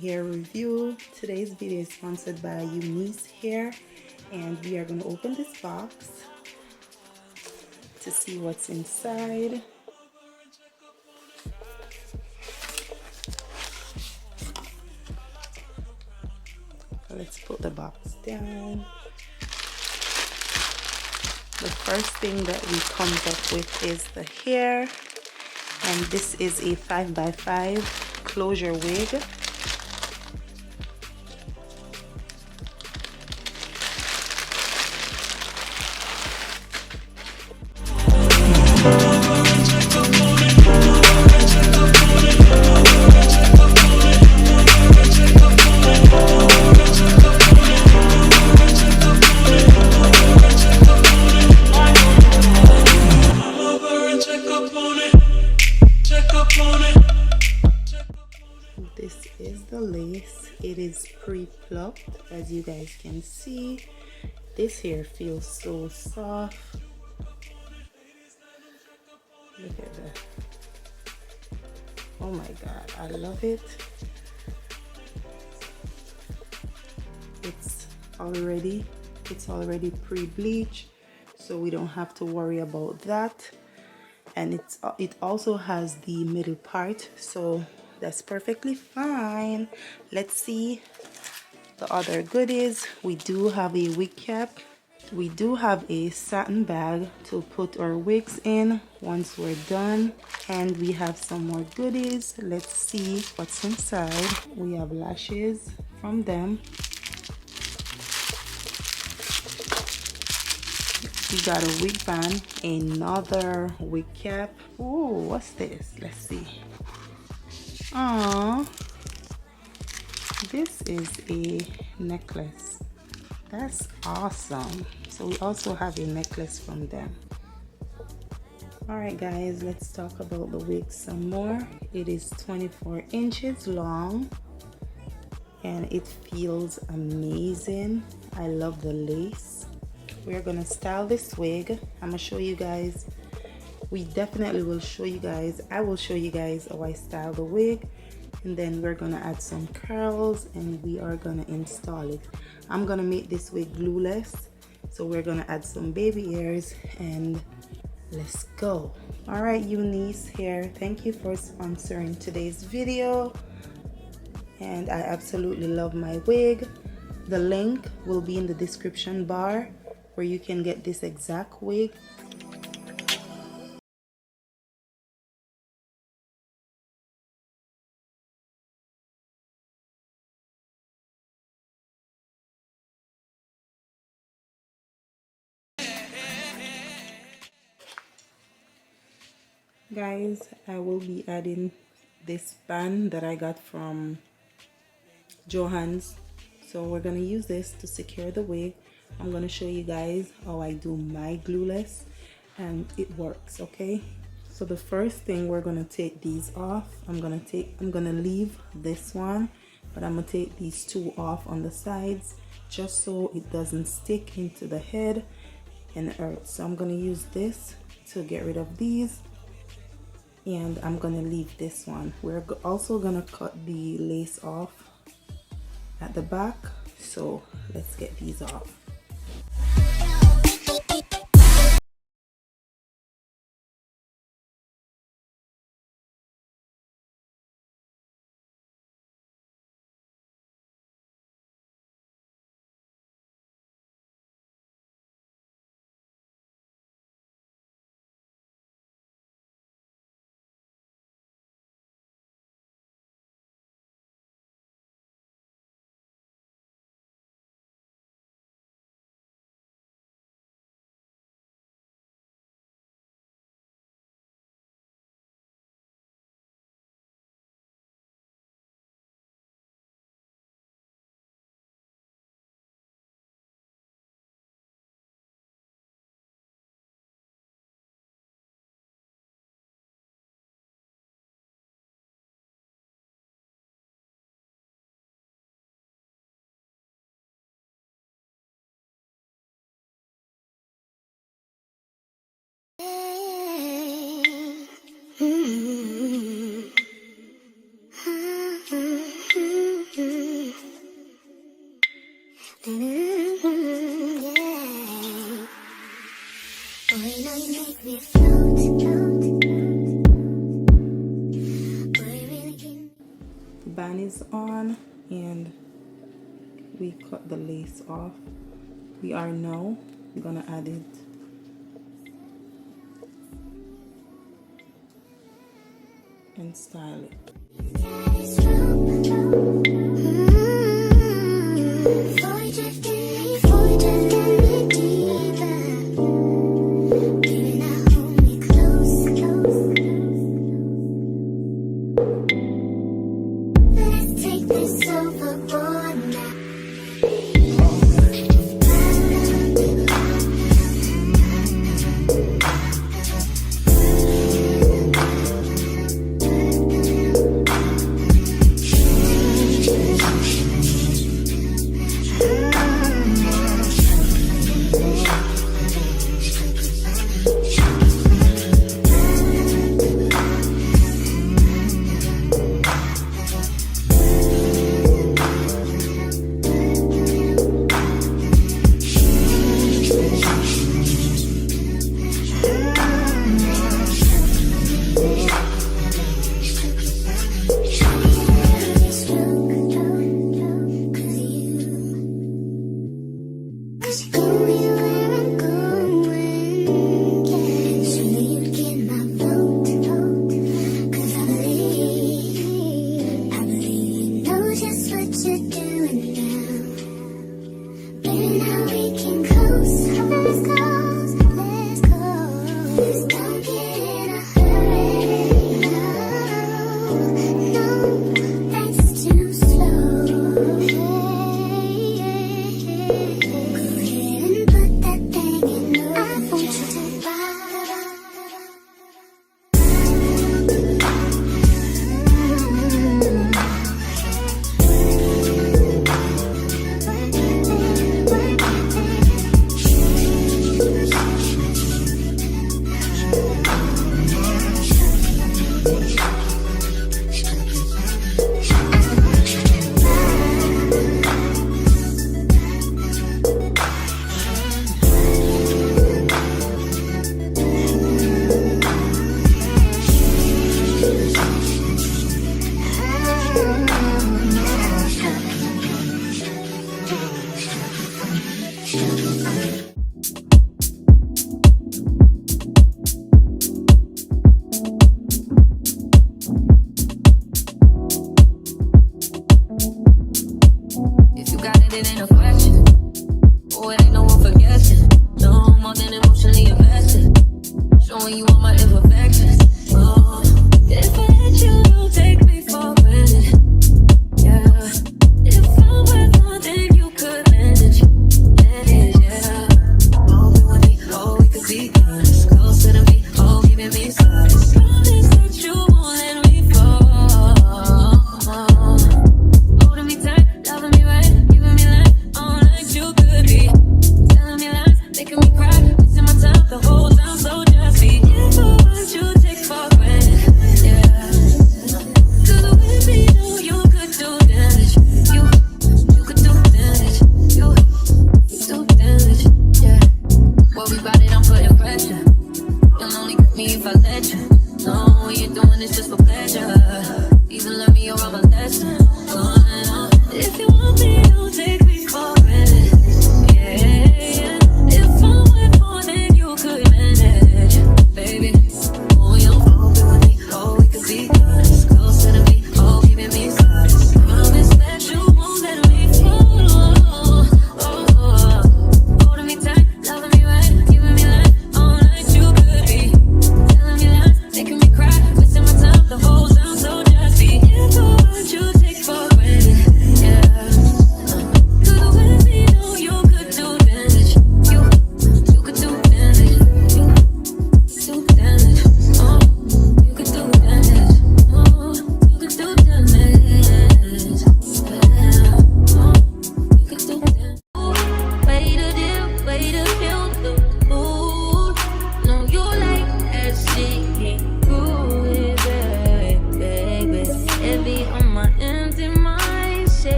hair review. Today's video is sponsored by aliunicehair, and we are going to open this box to see what's inside. Let's put the box down. The first thing that we come up with is the hair, and this is a 5x5 closure wig. This is the lace. It is pre-plucked, as you guys can see. This hair feels so soft. Look at that. Oh my god, I love it. It's already pre-bleached, so we don't have to worry about that. And it also has the middle part, so that's perfectly fine. Let's see the other goodies. We do have a wig cap. We do have a satin bag to put our wigs in once we're done, and we have some more goodies. Let's see what's inside. We have lashes from them. We got a wig band, another wig cap. Oh, what's this? Let's see. Oh, this is a necklace. That's awesome. So we also have a necklace from them. Alright guys, let's talk about the wig some more. It is 24 inches long and it feels amazing. I love the lace. We're gonna style this wig. I'm gonna show you guys. We definitely will show you guys. I will show you guys how I style the wig, and then we're gonna add some curls and we are gonna install it. I'm gonna make this wig glueless, so we're gonna add some baby hairs and let's go. All right, aliunicehair, thank you for sponsoring today's video, and I absolutely love my wig. The link will be in the description bar where you can get this exact wig. Guys, I will be adding this band that I got from Johan's, so we're gonna use this to secure the wig. I'm gonna show you guys how I do my glueless, and it works. Okay, so the first thing, we're gonna take these off. I'm gonna leave this one, but I'm gonna take these two off on the sides just so it doesn't stick into the head and hurt. So I'm gonna use this to get rid of these, and I'm gonna leave this one. We're also gonna cut the lace off at the back, so let's get these off. The band is on and we cut the lace off. We are now gonna add it and style it.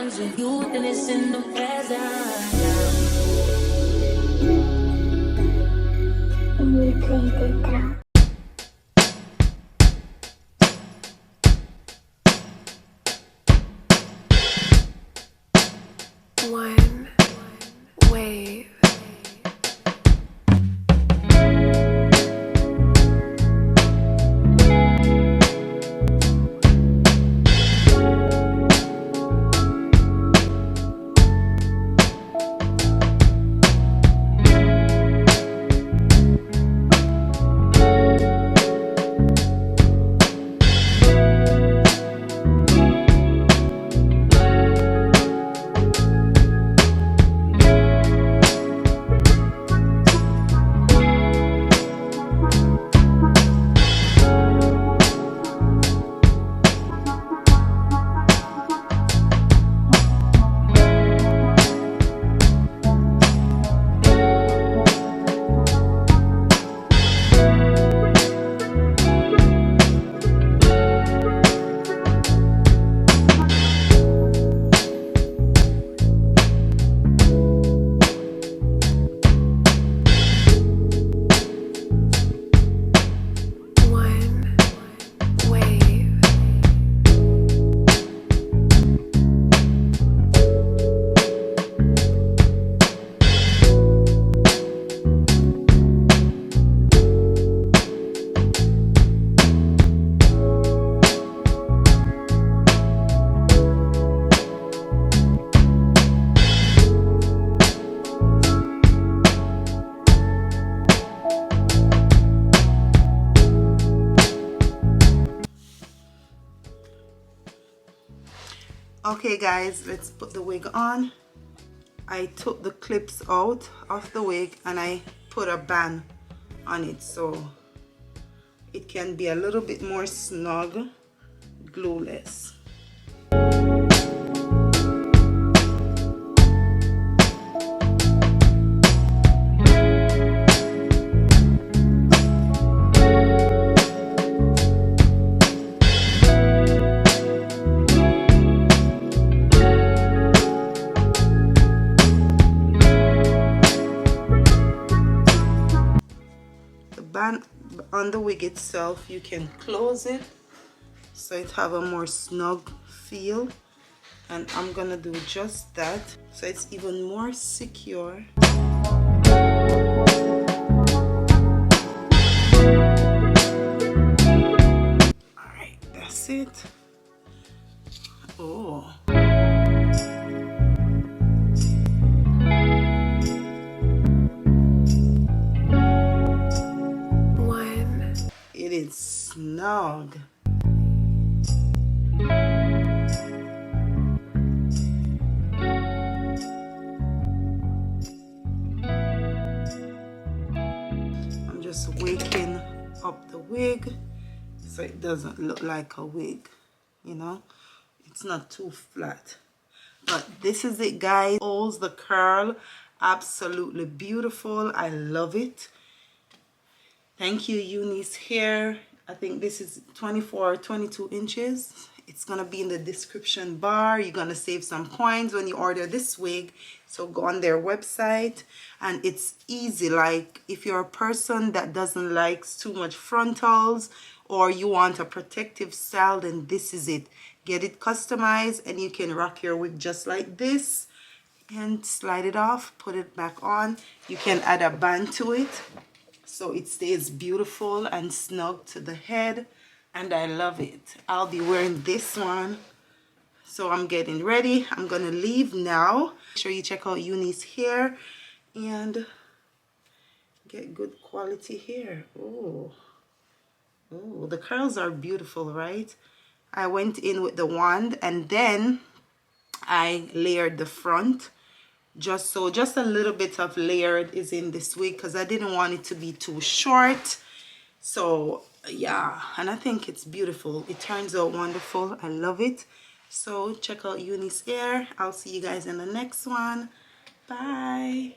times with you, then it's in the present. One wave. Okay guys, let's put the wig on. I took the clips out of the wig and I put a band on it so it can be a little bit more snug, glueless. Band on the wig itself, you can close it so it have a more snug feel, and I'm gonna do just that so it's even more secure. All right, that's it. Oh, it is snug. I'm just waking up the wig so it doesn't look like a wig, you know, it's not too flat. But this is it guys. Holds the curl, absolutely beautiful. I love it. Thank you, Eunice Hair. I think this is 24 or 22 inches. It's gonna be in the description bar. You're gonna save some coins when you order this wig. So go on their website, and it's easy. Like if you're a person that doesn't like too much frontals, or you want a protective style, then this is it. Get it customized and you can rock your wig just like this and slide it off, put it back on. You can add a band to it so it stays beautiful and snug to the head, and I love it. I'll be wearing this one. So I'm getting ready. I'm gonna leave now. Make sure you check out Eunice Hair and get good quality hair. Oh, the curls are beautiful, right? I went in with the wand and then I layered the front. Just a little bit of layered is in this wig because I didn't want it to be too short. So yeah, and I think it's beautiful. It turns out wonderful. I love it. So check out Eunice Hair. I'll see you guys in the next one. Bye.